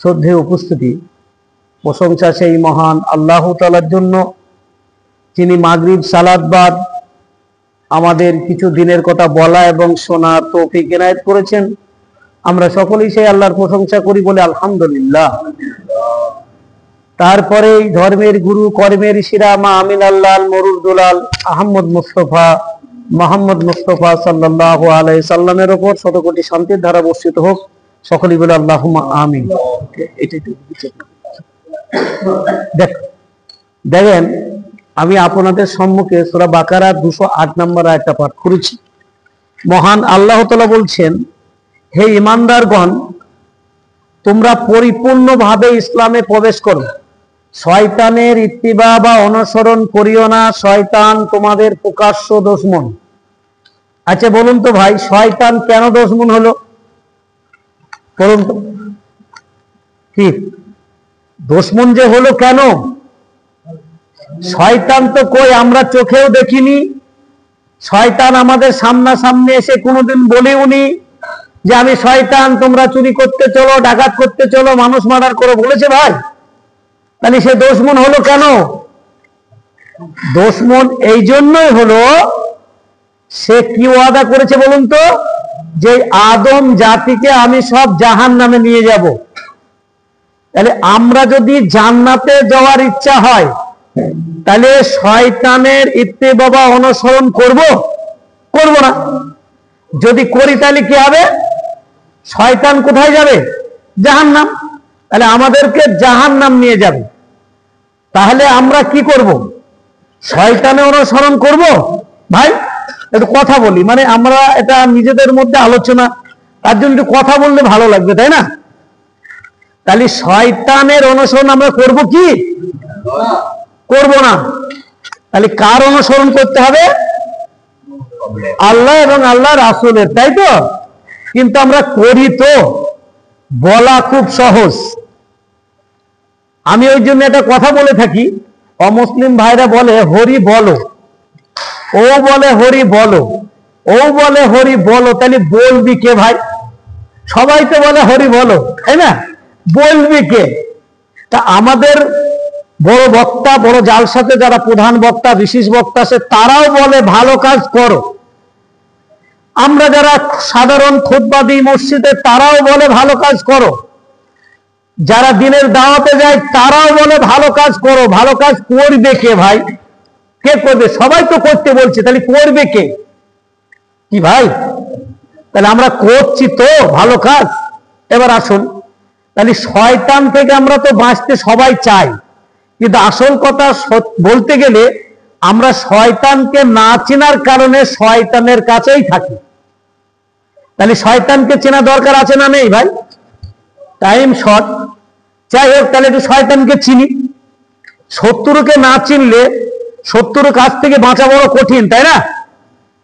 শ্রদ্ধেয় উপস্থিতি, প্রশংসা সেই মহান আল্লাহ তাআলার জন্য যিনি মাগরিব সালাত বাদ আমাদের কিছু দিনের কথা বলা এবং শোনার তৌফিক এনায়েত করেছেন। আমরা সকলেই সেই আল্লাহর প্রশংসা করি বলে আলহামদুলিল্লাহ। তারপরে ধর্মের গুরু, কর্মের শিরা, মা আমিন আল্লাহ মরুর দুলাল মোহাম্মদ মুস্তফা সাল্লাল্লাহু আলাইহি সাল্লামের উপর শতকোটি শান্তির ধারা বর্ষিত হোক। সকলেই বলে আল্লাহুম্মা আমিন। দেখেন, আমি আপনাদের সম্মুখে সূরা বাকারা 208 নম্বর আয়াতটা পাঠ করেছি। মহান আল্লাহ তাআলা বলছেন, হে ঈমানদারগণ, তোমরা পরিপূর্ণভাবে ইসলামে প্রবেশ করো, শয়তানের ইত্তিবা বা অনুসরণ করিও না, শয়তান তোমাদের প্রকাশ্য দুশমন। আচ্ছা বলুন তো ভাই, শয়তান কেন দুশমন হলো? বলুন তো, কি দুশমন যে হলো কেন? শয়তান তো কই আমরা চোখেও দেখিনি, শয়তান আমাদের সামনাসামনি এসে কোনোদিন বলেওনি যে আমি শয়তান, তোমরা চুরি করতে চলো, ডাকাত করতে চলো, মানুষ মার্ডার করো, বলেছে ভাই? তাহলে সে দুশমন হলো কেন? দুশমন এই জন্যই হলো, সে কি ওয়াদা করেছে বলুন তো, যে আদম জাতিকে আমি সব জাহান্নামে নিয়ে যাব। তাহলে আমরা যদি জান্নাতে যাওয়ার ইচ্ছা হয়, তাহলে শয়তানের ইত্তেবা বা অনুসরণ করব না? যদি করি তাহলে কি হবে? শয়তান কোথায় যাবে? জাহান্নাম। তাহলে আমাদেরকে জাহান্নাম নিয়ে যাবে। তাহলে আমরা কি করব? শয়তানের অনুসরণ করব? ভাই একটু কথা বলি, মানে আমরা এটা নিজেদের মধ্যে আলোচনা, তার জন্য একটু কথা বললে ভালো লাগবে, তাই না? তাহলে শয়তানের অনুসরণ আমরা করব কি? করব না। তাহলে কার অনুসরণ করতে হবে? আল্লাহ এবং আল্লাহ রাসূলের, তাই তো? কিন্তু আমরা করি তো? বলা খুব সহজ। আমি ওই জন্য একটা কথা বলে থাকি, অমুসলিম ভাইরা বলে হরি বলো, ও বলে হরি বলো, ও বলে হরি বলো, তাহলে বলবি কে ভাই? সবাই তো বলে হরি বলো, তাই না? বলবি কে? তা আমাদের বড় বক্তা, বড় জালসাতে যারা প্রধান বক্তা, বিশেষ বক্তা আছে, তারাও বলে ভালো কাজ করো। আমরা যারা সাধারণ খুতবা দিই মসজিদে, তারাও বলে ভালো কাজ করো। যারা দিনের দাওয়াতে যায়, তারাও বলে ভালো কাজ করো। ভালো কাজ করবে কে ভাই? কে করবে? সবাই তো করতে বলছে, তাহলে করবে কে? কি ভাই, তাহলে আমরা করছি তো ভালো কাজ। এবার আসুন, তাহলে শয়তান থেকে আমরা তো বাঁচতে সবাই চাই, কিন্তু আসল কথা বলতে গেলে আমরা শয়তানকে না চেনার কারণে শয়তানের কাছেই থাকি। তাহলে শয়তানকে চেনা দরকার আছে না নেই ভাই? টাইম শর্ট, যাই হোক, তাহলে একটু শয়তানকে চিনি। শত্রুকে না চিনলে শত্রুর কাছ থেকে বাঁচা বড় কঠিন, তাই না?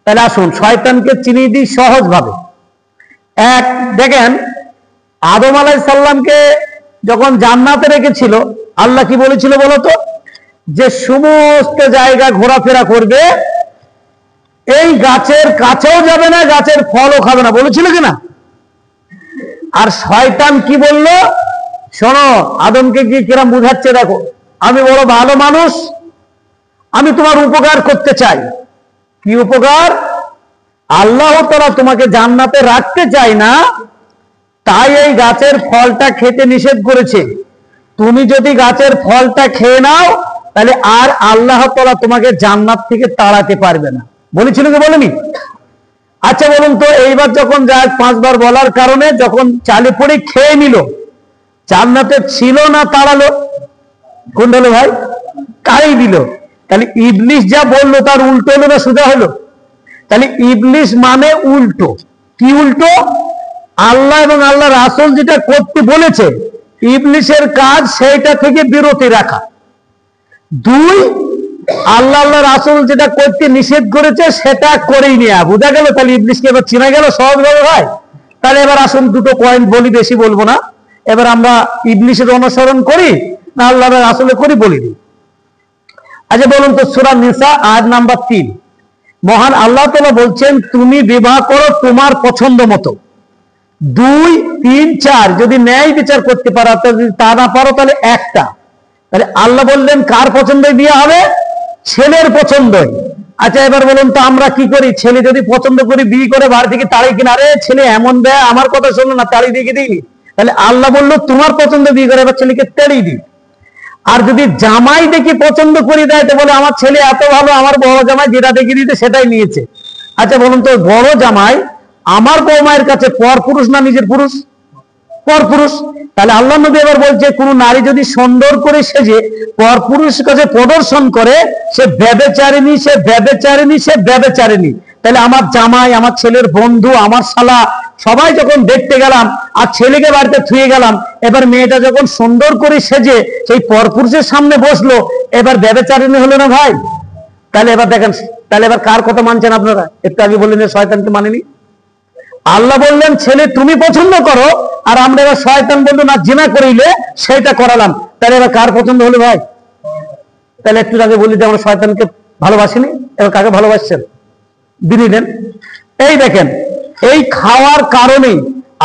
তাহলে আসুন শয়তানকে চিনিয়ে দিই সহজ ভাবে। এক, দেখেন, আদম আলাইহিস সালামকে যখন জান্নাতে রেখেছিল, আল্লাহ কি বলেছিল বলতো? যে সমস্ত জায়গা ঘোরাফেরা করবে, এই গাছের কাছেও যাবে না, গাছের ফলও খাবে না, বলেছিল কিনা? আর শয়তান কি বলল? শোনো, আদমকে কি কিরম বুঝাচ্ছে দেখো, আমি বড় ভালো মানুষ, আমি তোমার উপকার করতে চাই। কি উপকার? আল্লাহ তাআলা তোমাকে জান্নাতে রাখতে চাই না, তাই এই গাছের ফলটা খেতে নিষেধ করেছে। তুমি যদি গাছের ফলটা খেয়ে নাও, তাহলে আর আল্লাহ তাআলা তোমাকে জান্নাত থেকে তাড়াতে পারবে না। বলেছিল কি বলেনি? আচ্ছা বলুন তো, এইবার যখন যায় 5 বার বলার কারণে যখন চালে পড়ে খেয়ে নিল, জান্নাতে ছিল না তাড়ালো? কোন হলো ভাই? তাই দিল। তাহলে ইবলিস যা বললো তার উল্টো হলো না সোজা হলো? তাহলে ইবলিস মানে উল্টো। কি উল্টো? আল্লাহ এবং আল্লাহ রাসূল যেটা করতে বলেছে, ইবলিসের কাজ সেইটা থেকে বিরতি রাখা। 2, আল্লাহ আল্লাহ রাসূল যেটা করতে নিষেধ করেছে সেটা করেই নেওয়া। বোঝা গেল? তাহলে ইবলিসকে এবার চেনা গেল সহজভাবে ভাই। তাহলে এবার আসুন দুটো পয়েন্ট বলি, বেশি বলবো না। এবার আমরা ইবলিসের অনুসরণ করি না আল্লাহ রাসূলের করি বলি দিই। আচ্ছা বলুন তো, সূরা নিসা আয়াত নাম্বার 3, মহান আল্লাহ তাআলা বলছেন তুমি বিবাহ করো তোমার পছন্দ মতো, 2, 3, 4 যদি ন্যায় বিচার করতে পারো, যদি তা না পারো তাহলে একটা। তাহলে আল্লাহ বললেন কার পছন্দই বিয়ে হবে? ছেলের পছন্দই। আচ্ছা এবার বলুন তো আমরা কি করি? ছেলে যদি পছন্দ করি বিয়ে করে বাড়ি থেকে তাড়ি কিনা, আরে ছেলে এমন দেয় আমার কথা শোনো না, তাড়ি দিয়ে দিই। তাহলে আল্লাহ বললো তোমার পছন্দ বিয়ে করে, এবার ছেলেকে তেড়িয়ে দিই। আর যদি জামাই দেখি পছন্দ করে দেয় তো বলে আমার ছেলে এত ভালো, আমার বড় জামাই যেটা দেখে দিতে সেটাই নিয়েছে। আচ্ছা বলুন তো বড় জামাই আমার বৌমায়ের কাছে পর পুরুষ না নিজের পুরুষ? পর পুরুষ। তাহলে আল্লাহ নবী এবার বলছে কোন নারী যদি সুন্দর করে সেজে পর পুরুষের কাছে প্রদর্শন করে সে ব্যভিচারিণী, সে ব্যভিচারিণী, সে ব্যভিচারিণী। তাহলে আমার জামাই, আমার ছেলের বন্ধু, আমার শালা সবাই যখন দেখতে গেলাম আর ছেলেকে বাড়িতে থুয়ে গেলাম, এবার মেয়েটা যখন সুন্দর করে সেজে সেই পরপুরুষের সামনে বসলো, এবার ব্যভিচারিণী হলো না ভাই? তাহলে এবার দেখেন, তাহলে এবার কার কথা মানছেন আপনারা? একটু আগে বললেন শয়তানকে মানেনি। আল্লাহ বললেন ছেলে তুমি পছন্দ করো, আর আমরা এবার শয়তান বললো না জিনা করিলে সেটা করালাম। তাহলে এবার কার পছন্দ হলো ভাই? তাহলে একটু আগে বলি যে আমরা শয়তানকে ভালোবাসিনি, এবার কাকে ভালোবাসছেন? দিলেন। এই দেখেন এই খাওয়ার কারণেই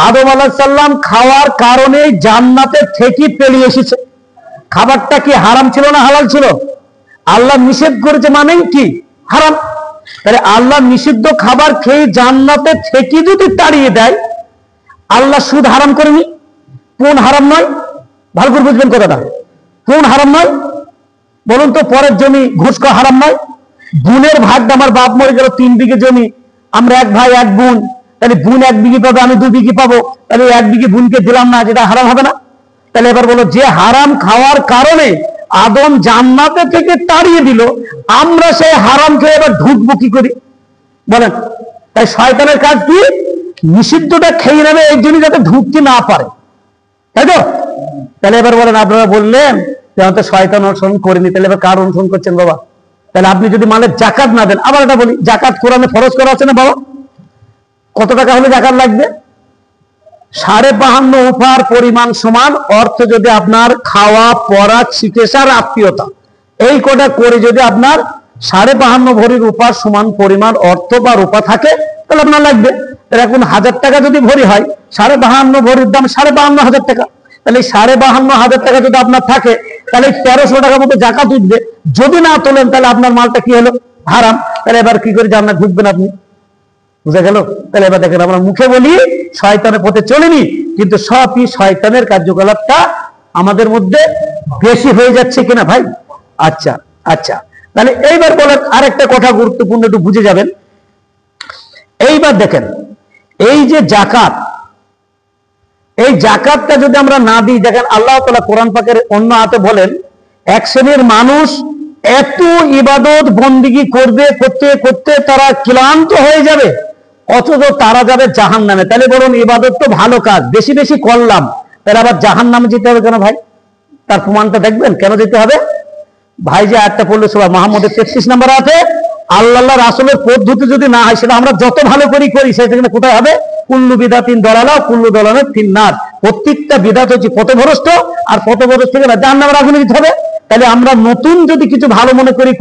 আদম আলাইহিস সালাম খাওয়ার কারণেই জান্নাতে থেকে পেরিয়ে এসেছে। খাবারটা কি হারাম ছিল না হালাল ছিল? আল্লাহ নিষেধ করেছে মানেই কি হারাম। তাহলে আল্লাহ নিষিদ্ধ খাবার খেয়ে জান্নাতে থেকে যদি তাড়িয়ে দেয়, আল্লাহ সুদ হারাম করেনি? কোন হারাম নয়? ভালো করে বুঝবেন কথাটা। কোন হারাম নয় বলুন তো? পরের জমি ঘুষ খাওয়া হারাম নয়? বোনের ভাগটা, আমার বাপ মরে গেল 3 বিঘে জমি, আমরা 1 ভাই 1 বোন, তাহলে বোন 1 বিঘে পাবে, আমি 2 বিঘে পাবো, তাহলে 1 বিঘে বোনকে দিলাম না, যেটা হারাম হবে না? তাহলে এবার বলো যে হারাম খাওয়ার কারণে আদম জান্নাতে থেকে তাড়িয়ে দিল, আমরা সেই হারাম খেয়ে এবার ঢুকবো কি করি বলেন? তাই শয়তানের কাজ কি? নিষিদ্ধটা খেয়ে নেবে এই জন্য যাতে ঢুকতে না পারে, তাই তো? তাহলে এবার বলেন, আপনারা বললেন যে হয়তো শয়তান অনুসরণ করেনি, তাহলে এবার কার অনুসরণ করছেন বাবা? তাহলে আপনি যদি মালের জাকাত না দেন, আবার এটা বলি, জাকাত কোরআনে ফরজ করা আছে না বাবা? কত টাকা হলে জাকাত লাগবে? 52 উপার পরিমাণ সমান অর্থ যদি আপনার খাওয়া পড়া চিকিৎসার আত্মীয়তা এই কটা করে যদি আপনার 52.5 ভরির রূপার সমান পরিমাণ অর্থ বা রূপা থাকে তাহলে আপনার লাগবে। তাহলে এখন 1000 টাকা যদি ভরি হয়, 52.5 ভরির দাম 52,500 টাকা। তাহলে 52,500 টাকা যদি আপনার থাকে তাহলে 1300 টাকার মতো জাকাত উঠবে। যদি না তোলেন তাহলে আপনার মালটা কি হলো? হারাম। তাহলে এবার কি করে জান্নাত ঢুকবেন আপনি? বুঝা গেল? তাহলে এবার দেখেন আমরা মুখে বলি শয়তানের পথে চলিনি, কিন্তু সবই শয়তানের কার্যকলাপটা আমাদের মধ্যে বেশি হয়ে যাচ্ছে কিনা ভাই? আচ্ছা আচ্ছা, তাহলে এইবার বলেন আরেকটা কথা গুরুত্বপূর্ণ, একটু বুঝে যাবেন। এইবার দেখেন এই যে জাকাত, এই জাকাতটা যদি আমরা না দিই, দেখেন আল্লাহ তাআলা কোরআন পাকের অন্য আয়াতে বলেন এক শ্রেণীর মানুষ এত ইবাদত বন্দেগী করবে, করতে করতে তারা ক্লান্ত হয়ে যাবে, অথচ তারা যাবে জাহান্নামে। তাহলে বলুন ইবাদত তো ভালো কাজ, বেশি বেশি করলাম, তাহলে আবার জাহান্নামে যেতে হবে কেন ভাই? তার প্রমাণটা দেখবেন কেন যেতে হবে ভাই। যে আয়াতটা পড়লো সূরা মুহাম্মদের 33 নম্বর আয়াতে, আল্লাহ রাসূলের পদ্ধতি যদি না হয়, সেটা আমরা যত ভালো করি সেটা কোথায় হবে? কুল্লু বিদাতিন দলালা কুল্লু দলালাতিন ফিন্নার। প্রত্যেকটা বিদাত হচ্ছে পথভ্রষ্ট, আর পথভ্রষ্ট থেকে জাহান্নামের আগুনে যেতে হবে। তাহলে আমরা নতুন যদি কিছু ভালো মনে করি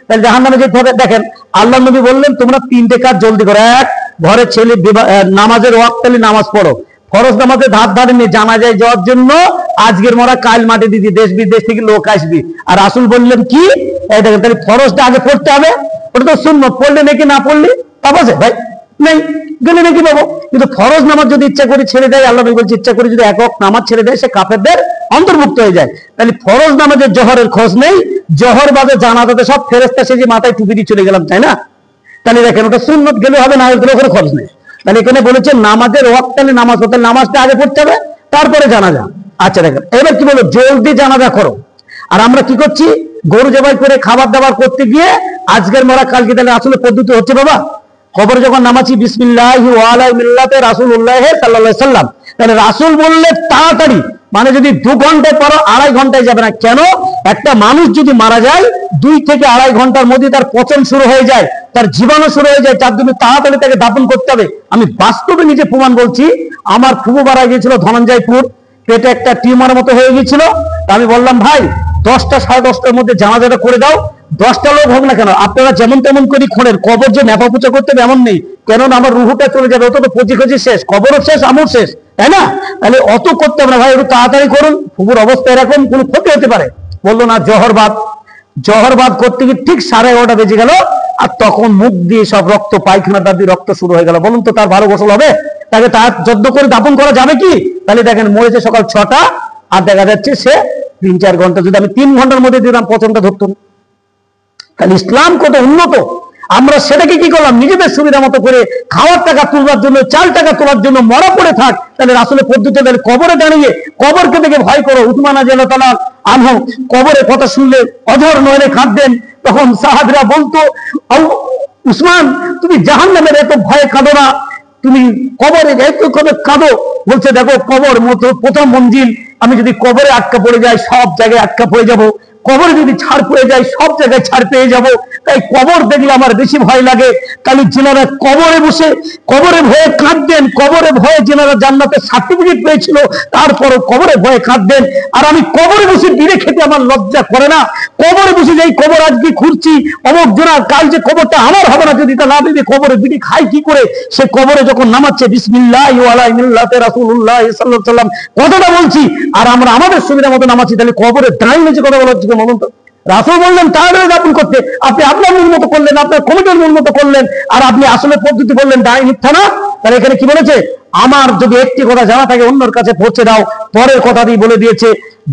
তাহলে জাহান্নামে যেতে হবে। দেখেন আল্লাহ নবী বললেন তোমরা 3টে কাজ জলদি করো। 1, ঘরে ছেলে নামাজের ওয়াক্তে নামাজ পড়ো। ফরজ নামাজে ধার ধারে নিয়ে জানাজায় যাওয়ার জন্য আজকের মরা কাল মাটি দিদি, দেশ বিদেশ থেকে লোক আসবি। আর রাসূল বললেন কি? এই দেখেন তাহলে ফরজটা আগে পড়তে হবে, ওটা তো সুন্নাত। পড়লে নাকি না পড়লে পাবো আছে ভাই? নেই, গেলে নাকি পাবো। কিন্তু ফরজ নামাজ যদি ইচ্ছা করে ছেড়ে দেয়, আল্লাহ নবী বলছে ইচ্ছা করে যদি একক নামাজ ছেড়ে দেয় সে কাফেরদের অন্তর্ভুক্ত হয়ে যায়। তাহলে ফরজ নামাজের জোহরের খোঁজ নেই, জোহর বাদে জানাজাতে সব ফেরেশতা সেজে মাথায় টুপি দিয়ে চলে গেলাম, তাই না? তাহলে দেখেন ওটা সুন্নাত গেলে হবে, না গেলে ওখানে খরচ নেই। তাহলে এখানে বলেছে নামাজের ওয়াক্তে নামাজ হতে, নামাজটা আগে পড়তে হবে তারপরে জানাজা। আচ্ছা দেখেন এবার কি বলো? জলদি জানাজা করো। আর আমরা কি করছি? গরু জবাই করে খাবার দাবার করতে গিয়ে আজকের মরা কালকে। তাহলে আসলে পদ্ধতি হচ্ছে বাবা, কবরে যখন নামাচ্ছি বিসমিল্লাহি ওয়া আলা মিল্লাতে রাসূলুল্লাহ সাল্লাল্লাহু আলাইহি সাল্লাম, তাহলে রাসূল বললে তাড়াতাড়ি, মানে যদি 2 ঘন্টায় পড়ো 2.5 ঘন্টায় যাবে না। কেন? একটা মানুষ যদি মারা যায় 2 থেকে 2.5 ঘন্টার মধ্যে তার পচন শুরু হয়ে যায়, তার জীবাণু শুরু হয়ে যায়, তার জন্য তাড়াতাড়ি তাকে দাফন করতে হবে। আমি বাস্তবে নিজে প্রমাণ বলছি। আমার ফুফু মারা গিয়েছিল ধনঞ্জয়পুর, পেটে একটা টিউমার মতো হয়ে গিয়েছিল। আমি বললাম ভাই 10টা 10:30টার মধ্যে জানাজাটা করে দাও। 10টা লোক হোক না কেন, আপনারা যেমন তেমন করে খোঁড়েন, কবর যে নেপা পূজা করতে হবে এমন নেই, কেননা আমার রুহুটা চলে যাবে, অত তো পচি খচি শেষ, কবরও শেষ, আমর শেষ, তাই না? তাহলে অত করতে হবে না ভাই, একটু তাড়াতাড়ি করুন, ফুপুর অবস্থা এরকম, কোনো ক্ষতি হতে পারে। বললো না জহরবাদ করতে গিয়ে ঠিক 11:30 বেজে গেল, আর তখন মুখ দিয়ে সব রক্ত, পায়খানাটা দিয়ে রক্ত শুরু হয়ে গেল। বলুন তো তার ভালো গোসল হবে? তাকে তার যত্ন করে দাপন করা যাবে কি? তাহলে দেখেন মরেছে সকাল 6টা, আর দেখা যাচ্ছে সে 3-4 ঘন্টা। যদি আমি 3 ঘন্টার মধ্যে দিলাম, পচনটা ধরতো না। তাহলে ইসলাম কত উন্নত, আমরা সেটাকে কি করলাম, নিজেদের সুবিধা মতো করে খাওয়ার টাকা তুলবার জন্য, চাল টাকা তোলার জন্য মরা পড়ে থাক। তাহলে রাসূলের পদ্ধতি, তাহলে কবরে দাঁড়িয়ে কবরকে দেখে ভয় করো। উসমান রাদিয়াল্লাহু তাআলা আনহু কবরের কথা শুনলে অঝর নয়নে কাঁদতেন। তখন সাহাবীরা বলতো, উসমান তুমি জাহান্নামের এত ভয়ে কাঁদো না, তুমি কবরে এত কবে কাঁদো? বলছে দেখো, কবর মতো প্রথম মঞ্জিল, আমি যদি কবরে আটকা পড়ে যাই সব জায়গায় আটকা পড়ে যাব, কবরে যদি ছাড় পেয়ে যায় সব জায়গায় ছাড় পেয়ে যাব, তাই কবর দেখলে আমার বেশি ভয় লাগে। তাহলে যেনারা কবরে বসে কবরে ভয়ে কাঁদবেন, কবরে ভয়ে যেনারা জান্নাতের সার্টিফিকেট পেয়েছিল তারপরও কবরে ভয়ে কাঁদবেন, আর আমি কবরে বসে বিড়ে খেতে আমার লজ্জা করে না। কবরে বসে যাই কবর আজকে খুঁড়ছি, অমুক জনা কাল যে কবরটা আমার হবে না, যদি তা না ভেবে কবরে বিড়ি খাই কি করে? সে কবরে যখন নামাচ্ছে বিসমিল্লাহি ওয়ালা মিল্লাতে রাসূলুল্লাহ সাল্লাল্লাহু আলাইহি ওয়াসাল্লাম কথাটা বলছি, আর আমরা আমাদের সুবিধা মতো নামাচ্ছি, তাহলে কবরে দাঁড়িয়ে যে কথা বলা হচ্ছে বলুন তো? রাসূল বললেন তাড়াতাড়ি দাপন করতে, আপনি আপনার মন মতো করলেন, আপনার কমিটির মন মতো করলেন, আর আপনি আসলে পদ্ধতি বললেন দাঁড়িয়ে মিথ্যা না। তাহলে এখানে কি বলেছে, আমার যদি একটি কথা জানা থাকে অন্যর কাছে পৌঁছে দাও, পরের কথা দিয়ে বলে দিয়েছে,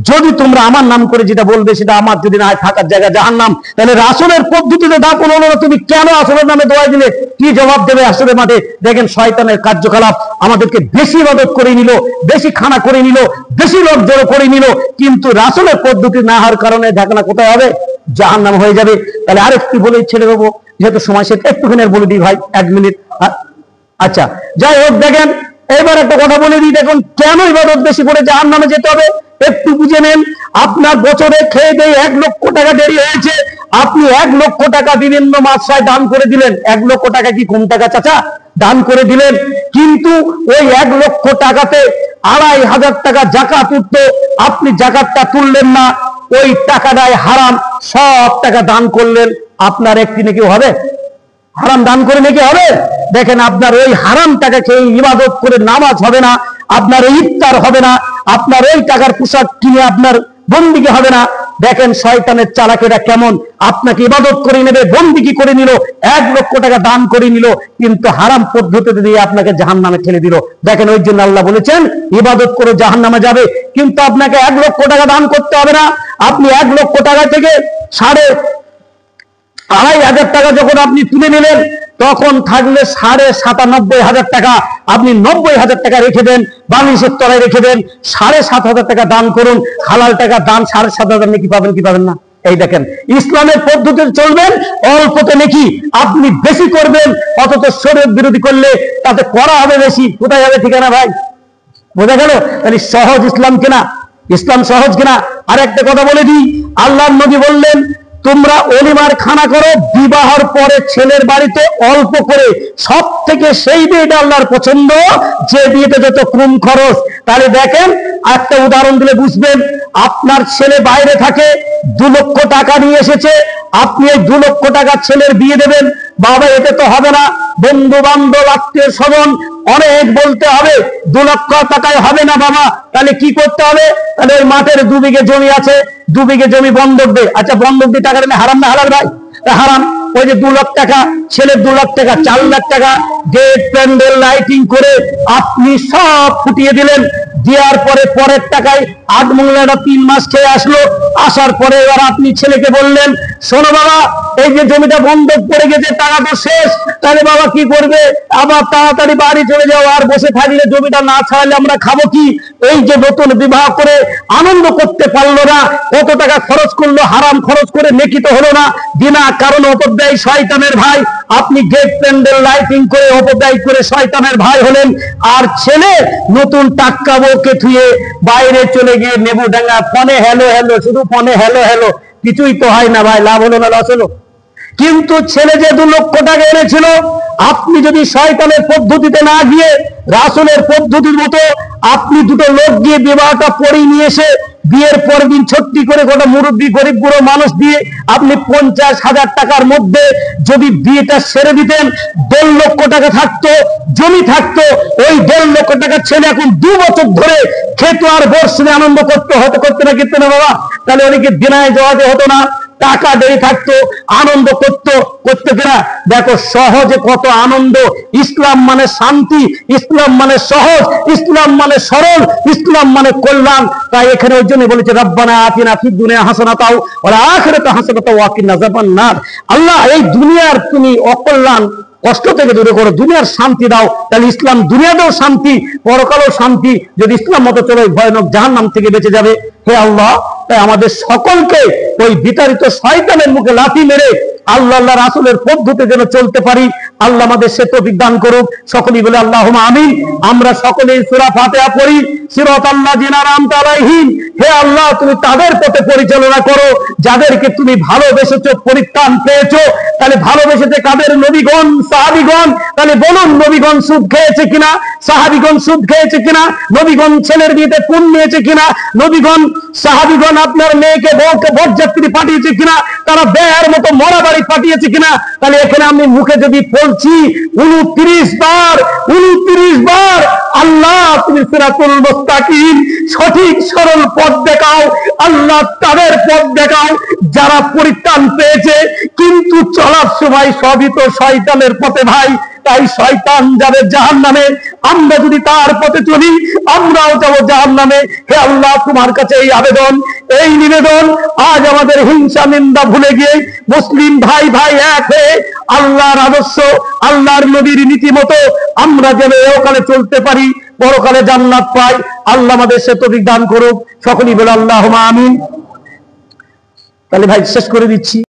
যদি তোমরা আমার নাম করে যেটা বলবে সেটা আমার যদি না থাকার জায়গা জাহান্নাম। তাহলে রাসূলের পদ্ধতিতে দাপন হলো না, তুমি কেন আসলের নামে দোয়া দিলে? কি জবাব দেবে আসলের মাঠে? দেখেন শয়তানের কার্যকলাপ, আমাদেরকে বেশি ইবাদত করে নিল, বেশি খানা করে নিল, বেশি লোক জড়ো করে নিল, কিন্তু রাসূলের পদ্ধতি না হওয়ার কারণে ঢাকনা কোথায় হবে? জাহান্নাম হয়ে যাবে। তাহলে আরেকটি বলে ছেড়ে দেবো, যেহেতু সময় শেষ, একটুখানি বলে দিই ভাই, 1 মিনিট। আচ্ছা যাই হোক, দেখেন এবার একটা কথা বলে দিই, দেখুন কেন ইবাদত বেশি করে জাহান্নামে যেতে হবে একটু বুঝে নেন। আপনার বছরে খেয়ে দিয়ে 1 লক্ষ টাকা দেরি হয়েছে, আপনি 1 লক্ষ টাকা বিভিন্ন মাদ্রাসায় দান করে দিলেন। 1 লক্ষ টাকা কি কম টাকা চাচা? দান করে দিলেন, কিন্তু ওই 1 লক্ষ টাকাতে 2,500 টাকা যাকাত উঠতো, আপনি যাকাতটা তুললেন না, ওই টাকাটাই হারাম, সব টাকা দান করলেন, আপনার একটি নাকি হবে? হারাম দান করে নাকি হবে? দেখেন আপনার ওই হারাম টাকা খেয়ে ইবাদত করে নামাজ হবে না, আপনার ইফতার হবে না, আপনার ওই টাকার পোশাক কিনে আপনার বন্দিকে হবে না। দেখেন শয়তানের চালাকেরা কেমন, আপনাকে ইবাদত করে নেবে, বন্দিকি করে নিল, 1 লক্ষ টাকা দান করে নিল, কিন্তু হারাম পদ্ধতিতে দিয়ে আপনাকে জাহান্নামে ঠেলে দিল। দেখেন ওই জন্য আল্লাহ বলেছেন ইবাদত করে জাহান্নামে যাবে, কিন্তু আপনাকে 1 লক্ষ টাকা দান করতে হবে না। আপনি 1 লক্ষ টাকা থেকে 2,500 টাকা যখন আপনি তুলে নিলেন, তখন থাকলে 97,500 টাকা, আপনি 90,000 টাকা রেখে দেন, বালিশের তলায় রেখে দেন, 7,500 টাকা দান করুন, হালাল টাকা দান 7,500 নাকি পাবেন কি পাবেন না? এই দেখেন ইসলামের পদ্ধতিতে চলবেন, অল্পতে নাকি আপনি বেশি করবেন, অথচ শরীয়ত বিরোধী করলে তাতে করা হবে বেশি। কোথায় যাবে ঠিকানা ভাই? বোঝা গেল? তাহলে সহজ ইসলাম কিনা? ইসলাম সহজ কিনা? আর একটা কথা বলে দিই, আল্লাহর নবী বললেন তোমরা ওলিমার খানা করো, বিবাহর পরে ছেলের বাড়িতে অল্প করে, সব থেকে সেই বিয়েটা আল্লাহর পছন্দ যে বিয়েতে যত কম খরচ। তাহলে দেখেন একটা উদাহরণ দিলে বুঝবেন, আপনার ছেলে বাইরে থাকে, 2 লক্ষ টাকা নিয়ে এসেছে, আপনি এই 2 লক্ষ টাকা ছেলের বিয়ে দেবেন, বাবা এতে তো হবে না, বন্ধু বান্ধব আত্মীয় স্বজন অনেক বলতে হবে, 2 লক্ষ টাকায় হবে না বাবা, তাহলে কি করতে হবে? তাহলে ওই মাঠের 2 বিঘে জমি আছে, 2 বিঘে জমি বন্ধক দে। আচ্ছা বন্ধক দিয়ে টাকা দিলে হারাম না হালাল ভাই? হারাম। ওই যে 2 লাখ টাকা, ছেলের 2 লাখ টাকা, 4 লাখ টাকা গেট প্যান্ডেল লাইটিং করে আপনি সব ফুটিয়ে দিলেন, দেওয়ার পরে পরের টাকায় 8 মঙ্গলাটা 3 মাস খেয়ে আসলো, আসার পরে এবার আপনি ছেলেকে বললেন শোনো বাবা এই যে জমিটা বন্ধক পড়ে গেছে, টাকা তো শেষ, তাহলে বাবা কি করবে? আবার তাড়াতাড়ি বাড়ি চলে যাও, আর বসে থাকলে জমিটা না ছাড়লে আমরা খাবো কি? এই যে নতুন বিবাহ করে আনন্দ করতে পারলো না, কত টাকা খরচ করলো, হারাম খরচ করে নেকি তো হলো না, বিনা কারণ অপব্যয় শয়তানের ভাই। আপনি গেট প্যান্ডেল লাইটিং করে অপব্যয় করে শয়তানের ভাই হলেন, আর ছেলে নতুন টাক্কা বউকে থুয়ে বাইরে চলে গিয়ে নেবু ডাঙ্গা ফোনে হ্যালো হ্যালো, শুধু ফোনে হ্যালো হ্যালো, কিছুই তো হয় না ভাই, লাভ হলো না লস হলো? কিন্তু ছেলে যে 2 লক্ষ টাকা এনেছিল, আপনি যদি শয়তানের পদ্ধতিতে না গিয়ে রাসূলের পদ্ধতির মতো আপনি 2টো লোক গিয়ে বিবাহটা পড়িয়ে নিয়ে এসে বিয়ের পরের দিন ছুটি করে গোটা মুরব্বী গরিব বুড়ো মানুষ দিয়ে আপনি 50,000 টাকার মধ্যে যদি বিয়েটা সেরে দিতেন, 1.5 লক্ষ টাকা থাকতো, জমি থাকতো, ওই 1.5 লক্ষ টাকার ছেলে এখন 2 বছর ধরে খেত আর বর্ষণে আনন্দ করতে না বাবা? তাহলে অনেকে দিনায় জওয়াতে হতো না, টাকা দেরি থাকতো, আনন্দ করতে কিনা? দেখো সহজে কত আনন্দ। ইসলাম মানে শান্তি, ইসলাম মানে সহজ, ইসলাম মানে সরল, ইসলাম মানে কল্যাণ। তাই এখানে ওই জন্য বলেছে রব্বানা আতিনা ফিদ দুনিয়া হাসানাতাও ওয়াল আখিরাতি হাসানাতাও ওয়া কিনা আযাবান্নার। আল্লাহ এই দুনিয়ার তুমি অকল্যাণ কষ্ট থেকে দূরে করো, দুনিয়ার শান্তি দাও। তাহলে ইসলাম দুনিয়াতেও শান্তি, পরকালেও শান্তি। যদি ইসলাম মতো চলো ভয়ানক জাহান্নাম থেকে বেঁচে যাবে। হে আল্লাহ, তাই আমাদের সকলকে ওই বিতাড়িত শয়তানের মুখে লাথি মেরে আল্লাহ রাসূলের পদ্ধতিতে যেন চলতে পারি, আল্লাহ আমাদের সে তৌফিক দান করুক। সকলেই বলে আল্লাহুম্মা আমিন। আমরা সকলেই সূরা ফাতিহা পড়ি, সিরাতাল্লাযিনা আন'আমতা আলাইহিম। হে আল্লাহ, তুমি তাদের পথে পরিচালনা করো যাদেরকে তুমি ভালোবেসেছো, পরিত্রাণ পেয়েছো। তাহলে ভালোবেসেছে কাদের? নবীগণ, সাহাবীগণ। তাহলে বলুন, নবীগণ সুদ খেয়েছে কিনা? সাহাবীগণ সুদ খেয়েছে কিনা? নবীগণ ছেলের বিয়েতে কোন নিয়েছে কিনা? নবীগণ সাহাবীগণ আপনার মেয়েকে বউকে বরযাত্রী পাঠিয়েছে কিনা? তারা বেয়ার মতো মরা বাড়ি পাঠিয়েছে কিনা? তাহলে এখানে আমি মুখে যদি বলছি 29 বার আল্লাহ তুমি সিরাতুল মুস্তাকিম, সঠিক সরল পথ দেখাও। আল্লাহ তাদের পথ দেখাও যারা পরিত্রাণ পেয়েছে, কিন্তু চলার সময় সবই তো শয়তানের পথে ভাই। তাই শয়তান যাবে জাহান্নামে, আমরা যদি তার পথে চলি আমরাও যাবো জাহান্নামে। হে আল্লাহ, তোমার কাছে এই আবেদন, এই নিবেদন, আজ আমাদের হিংসা নিন্দা ভুলে গিয়ে মুসলিম ভাই ভাই এক হয়ে আল্লাহর আদর্শ, আল্লাহর নবীর নীতি মতো আমরা যেন এহকালে চলতে পারি, পরকালে জান্নাত পাই। আল্লাহ আমাদের সে তৌফিক দান করুক। সকলেই বলে আল্লাহুম্মা আমিন। তাহলে ভাই শেষ করে দিচ্ছি।